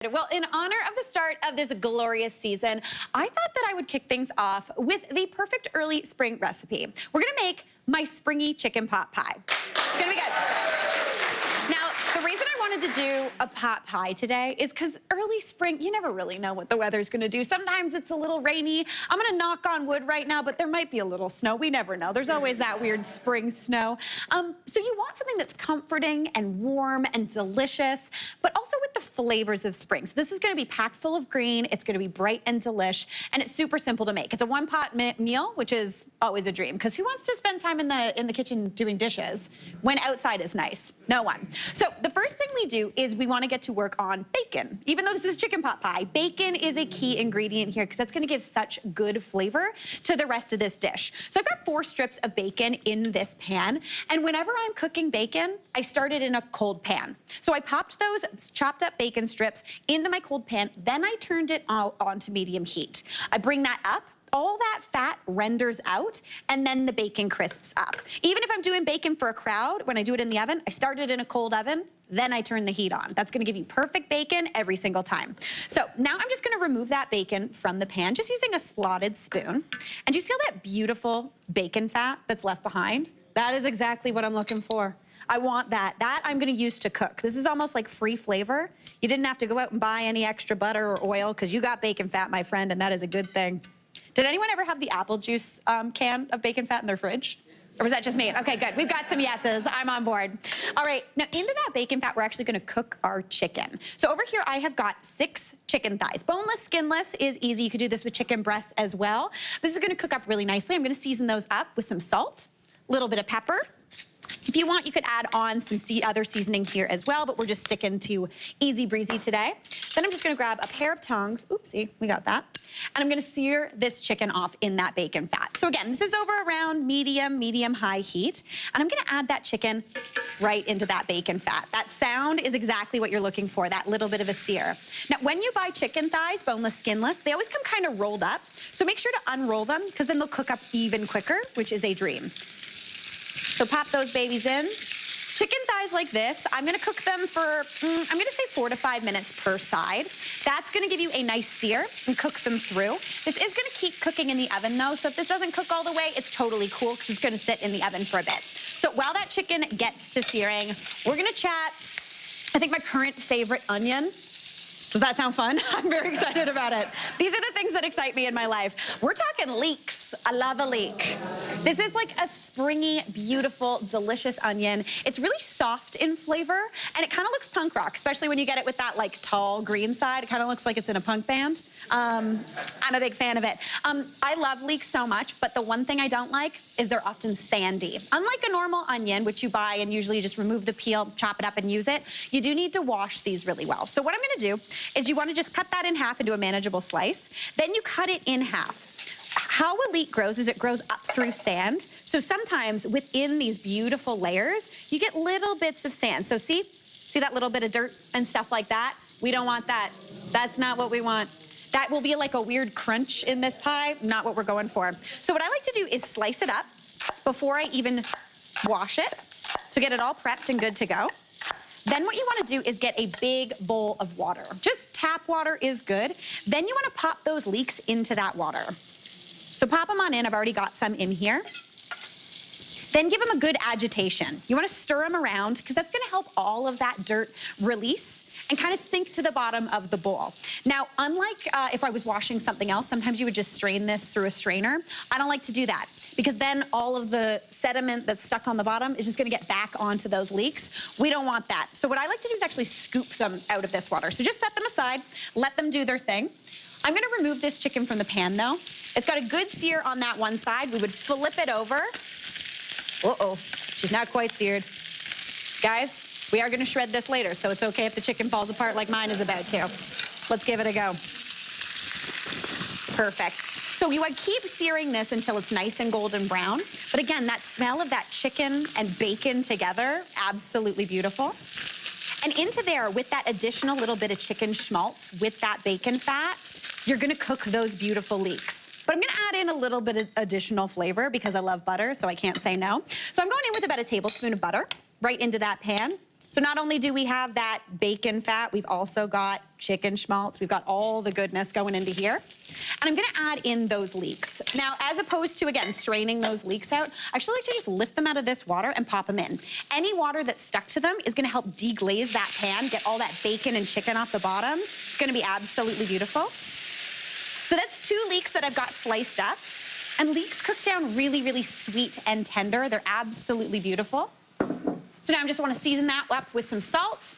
Well, in honor of the start of this glorious season, I thought that I would kick things off with the perfect early spring recipe. We're gonna make my springy chicken pot pie. It's gonna be good. Now, the reason I wanted to do a pot pie today is because early spring, you never really know what the weather's gonna do. Sometimes it's a little rainy. I'm gonna knock on wood right now, but there might be a little snow. We never know. There's always that weird spring snow. So you want something that's comforting and warm and delicious, but also with the flavors of spring. So this is gonna be packed full of green. It's gonna be bright and delish, and it's super simple to make. It's a one-pot meal, which is always a dream, because who wants to spend time in the kitchen doing dishes when outside is nice? No one. So the first thing we do is we want to get to work on bacon. Even though this is chicken pot pie, bacon is a key ingredient here because that's going to give such good flavor to the rest of this dish. So I've got 4 strips of bacon in this pan, and whenever I'm cooking bacon, I start it in a cold pan. So I popped those chopped up bacon strips into my cold pan, then I turned it onto medium heat. I bring that up, all that fat renders out, and then the bacon crisps up. Even if I'm doing bacon for a crowd, when I do it in the oven, I start it in a cold oven, then I turn the heat on. That's gonna give you perfect bacon every single time. So now I'm just gonna remove that bacon from the pan, just using a slotted spoon. And do you see all that beautiful bacon fat that's left behind? That is exactly what I'm looking for. I want that. That I'm gonna use to cook. This is almost like free flavor. You didn't have to go out and buy any extra butter or oil because you got bacon fat, my friend, and that is a good thing. Did anyone ever have the apple juice can of bacon fat in their fridge? Or was that just me? Okay, good. We've got some yeses. I'm on board. All right, now into that bacon fat, we're actually gonna cook our chicken. So over here, I have got 6 chicken thighs. Boneless, skinless is easy. You could do this with chicken breasts as well. This is gonna cook up really nicely. I'm gonna season those up with some salt, a little bit of pepper. If you want, you could add on some other seasoning here as well, but we're just sticking to easy breezy today. Then I'm just gonna grab a pair of tongs. Oopsie, we got that. And I'm gonna sear this chicken off in that bacon fat. So again, this is over around medium-high heat. And I'm gonna add that chicken right into that bacon fat. That sound is exactly what you're looking for, that little bit of a sear. Now, when you buy chicken thighs, boneless, skinless, they always come kind of rolled up. So make sure to unroll them, because then they'll cook up even quicker, which is a dream. So pop those babies in. Chicken thighs like this, I'm gonna cook them for, I'm gonna say 4 to 5 minutes per side. That's gonna give you a nice sear and cook them through. This is gonna keep cooking in the oven though, so if this doesn't cook all the way, it's totally cool because it's gonna sit in the oven for a bit. So while that chicken gets to searing, we're gonna chat, I think my current favorite onion. Does that sound fun? I'm very excited about it. These are the things that excite me in my life. We're talking leeks. I love a leek. This is like a springy, beautiful, delicious onion. It's really soft in flavor, and it kind of looks punk rock, especially when you get it with that like tall green side. It kind of looks like it's in a punk band. I'm a big fan of it. I love leeks so much, but the one thing I don't like is they're often sandy. Unlike a normal onion, which you buy and usually you just remove the peel, chop it up and use it, you do need to wash these really well. So what I'm gonna do is you wanna just cut that in half into a manageable slice. Then you cut it in half. How a leek grows is it grows up through sand. So sometimes within these beautiful layers, you get little bits of sand. So see that little bit of dirt and stuff like that? We don't want that. That's not what we want. That will be like a weird crunch in this pie, not what we're going for. So what I like to do is slice it up before I even wash it to get it all prepped and good to go. Then what you wanna do is get a big bowl of water. Just tap water is good. Then you wanna pop those leeks into that water. So pop them on in, I've already got some in here. Then give them a good agitation. You wanna stir them around because that's gonna help all of that dirt release and kind of sink to the bottom of the bowl. Now, unlike if I was washing something else, sometimes you would just strain this through a strainer. I don't like to do that because then all of the sediment that's stuck on the bottom is just gonna get back onto those leeks. We don't want that. So what I like to do is actually scoop them out of this water. So just set them aside, let them do their thing. I'm gonna remove this chicken from the pan though. It's got a good sear on that one side. We would flip it over. Uh-oh, she's not quite seared. Guys, we are gonna shred this later, so it's okay if the chicken falls apart like mine is about to. Let's give it a go. Perfect. So you would keep searing this until it's nice and golden brown. But again, that smell of that chicken and bacon together, absolutely beautiful. And into there, with that additional little bit of chicken schmaltz, with that bacon fat, you're gonna cook those beautiful leeks. But I'm gonna add in a little bit of additional flavor because I love butter, so I can't say no. So I'm going in with about a tablespoon of butter right into that pan. So not only do we have that bacon fat, we've also got chicken schmaltz. We've got all the goodness going into here. And I'm gonna add in those leeks. Now, as opposed to, again, straining those leeks out, I actually like to just lift them out of this water and pop them in. Any water that's stuck to them is gonna help deglaze that pan, get all that bacon and chicken off the bottom. It's gonna be absolutely beautiful. So that's 2 leeks that I've got sliced up. And leeks cook down really, really sweet and tender. They're absolutely beautiful. So now I just want to season that up with some salt,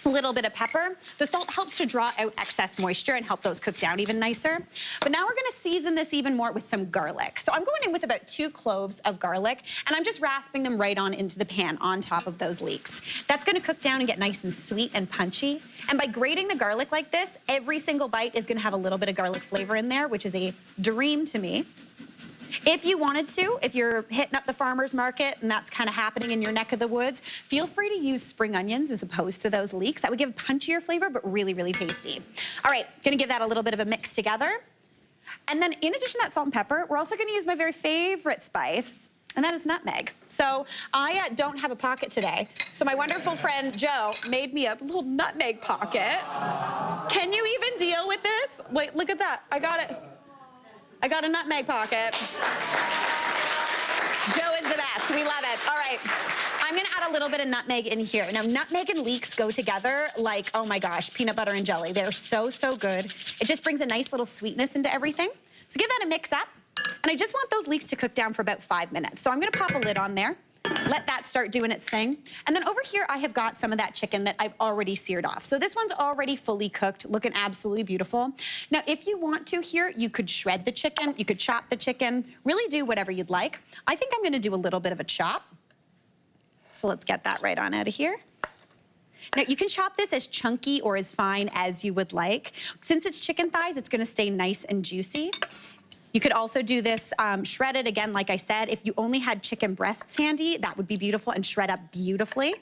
a little bit of pepper. The salt helps to draw out excess moisture and help those cook down even nicer. But now we're going to season this even more with some garlic. So I'm going in with about 2 cloves of garlic, and I'm just rasping them right on into the pan on top of those leeks. That's going to cook down and get nice and sweet and punchy. And by grating the garlic like this, every single bite is going to have a little bit of garlic flavor in there, which is a dream to me. If you wanted to, if you're hitting up the farmer's market and that's kind of happening in your neck of the woods, feel free to use spring onions as opposed to those leeks. That would give punchier flavor, but really, really tasty. All right, gonna give that a little bit of a mix together. And then in addition to that salt and pepper, we're also gonna use my very favorite spice, and that is nutmeg. So I don't have a pocket today. So my wonderful friend Joe made me a little nutmeg pocket. Can you even deal with this? Wait, look at that, I got it. I got a nutmeg pocket. Joe is the best, we love it. All right, I'm gonna add a little bit of nutmeg in here. Now, nutmeg and leeks go together like, oh my gosh, peanut butter and jelly. They're so, so good. It just brings a nice little sweetness into everything. So give that a mix up. And I just want those leeks to cook down for about 5 minutes. So I'm gonna pop a lid on there. Let that start doing its thing. And then over here, I have got some of that chicken that I've already seared off. So this one's already fully cooked, looking absolutely beautiful. Now, if you want to here, you could shred the chicken, you could chop the chicken, really do whatever you'd like. I think I'm gonna do a little bit of a chop. So let's get that right on out of here. Now, you can chop this as chunky or as fine as you would like. Since it's chicken thighs, it's gonna stay nice and juicy. You could also do this shredded, again, like I said. If you only had chicken breasts handy, that would be beautiful and shred up beautifully.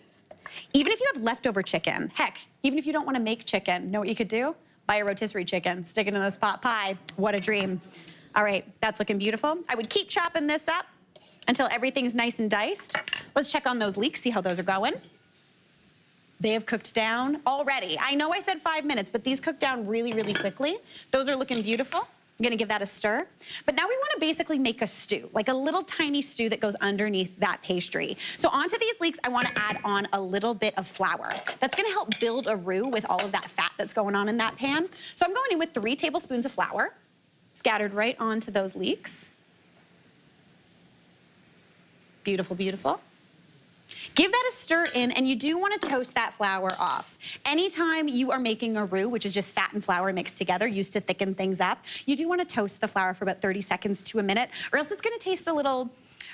Even if you have leftover chicken, heck, even if you don't want to make chicken, know what you could do? Buy a rotisserie chicken, stick it in this pot pie. What a dream. All right, that's looking beautiful. I would keep chopping this up until everything's nice and diced. Let's check on those leeks, see how those are going. They have cooked down already. I know I said 5 minutes, but these cooked down really, really quickly. Those are looking beautiful. I'm gonna give that a stir. But now we wanna basically make a stew, like a little tiny stew that goes underneath that pastry. So onto these leeks, I wanna add on a little bit of flour. That's gonna help build a roux with all of that fat that's going on in that pan. So I'm going in with 3 tablespoons of flour, scattered right onto those leeks. Beautiful, beautiful. Give that a stir in, and you do want to toast that flour off. Anytime you are making a roux, which is just fat and flour mixed together, used to thicken things up, you do want to toast the flour for about 30 seconds to a minute, or else it's going to taste a little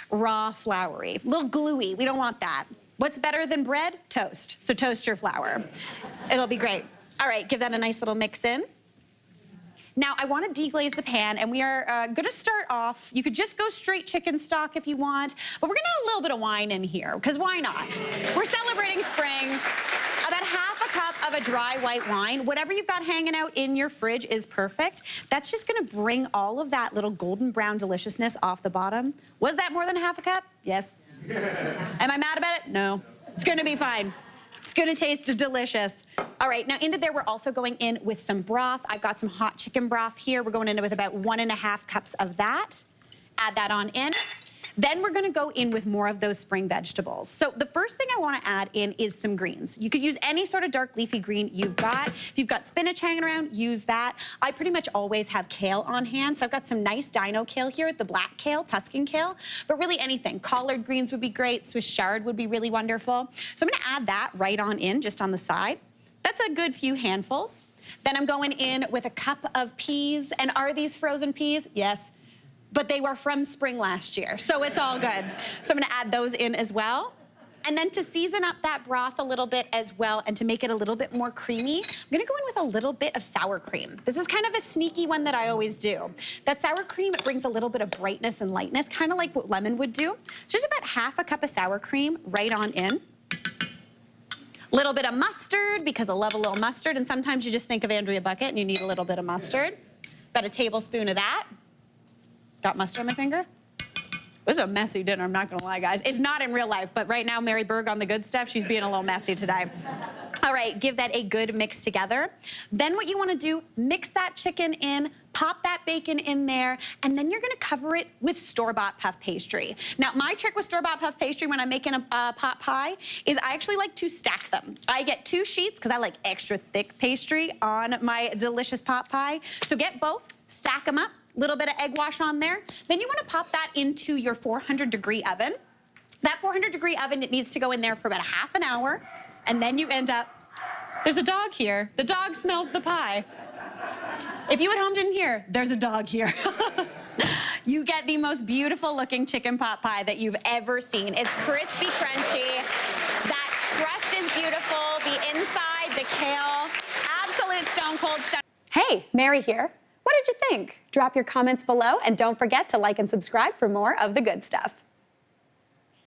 raw floury, a little gluey. We don't want that. What's better than bread? Toast. So toast your flour. It'll be great. All right, give that a nice little mix in. Now, I want to deglaze the pan, and we are gonna start off, you could just go straight chicken stock if you want, but we're gonna add a little bit of wine in here, because why not? We're celebrating spring. About half a cup of a dry white wine. Whatever you've got hanging out in your fridge is perfect. That's just gonna bring all of that little golden brown deliciousness off the bottom. Was that more than half a cup? Yes. Am I mad about it? No. It's gonna be fine. It's gonna taste delicious. All right, now into there, we're also going in with some broth. I've got some hot chicken broth here. We're going in with about 1.5 cups of that. Add that on in. Then we're gonna go in with more of those spring vegetables. So the first thing I wanna add in is some greens. You could use any sort of dark leafy green you've got. If you've got spinach hanging around, use that. I pretty much always have kale on hand, so I've got some nice dino kale here, the black kale, Tuscan kale, but really anything. Collard greens would be great, Swiss chard would be really wonderful. So I'm gonna add that right on in, just on the side. That's a good few handfuls. Then I'm going in with a cup of peas, and are these frozen peas? Yes. But they were from spring last year, so it's all good. So I'm gonna add those in as well. And then to season up that broth a little bit as well, and to make it a little bit more creamy, I'm gonna go in with a little bit of sour cream. This is kind of a sneaky one that I always do. That sour cream, it brings a little bit of brightness and lightness, kind of like what lemon would do. So just about half a cup of sour cream right on in. Little bit of mustard, because I love a little mustard, and sometimes you just think of Andrea Bucket and you need a little bit of mustard. About a tablespoon of that. Got mustard on my finger? This is a messy dinner, I'm not gonna lie, guys. It's not in real life, but right now, Mary Berg on the good stuff, she's being a little messy today. All right, give that a good mix together. Then what you wanna do, mix that chicken in, pop that bacon in there, and then you're gonna cover it with store-bought puff pastry. Now, my trick with store-bought puff pastry when I'm making a pot pie is I actually like to stack them. I get 2 sheets, because I like extra thick pastry on my delicious pot pie. So get both, stack them up, little bit of egg wash on there. Then you wanna pop that into your 400-degree oven. That 400-degree oven, it needs to go in there for about a half an hour, and then you end up, there's a dog here. The dog smells the pie. If you at home didn't hear, there's a dog here. You get the most beautiful looking chicken pot pie that you've ever seen. It's crispy, crunchy. That crust is beautiful. The inside, the kale, absolute stone cold stone. Hey, Mary here. What did you think? Drop your comments below and don't forget to like and subscribe for more of the good stuff.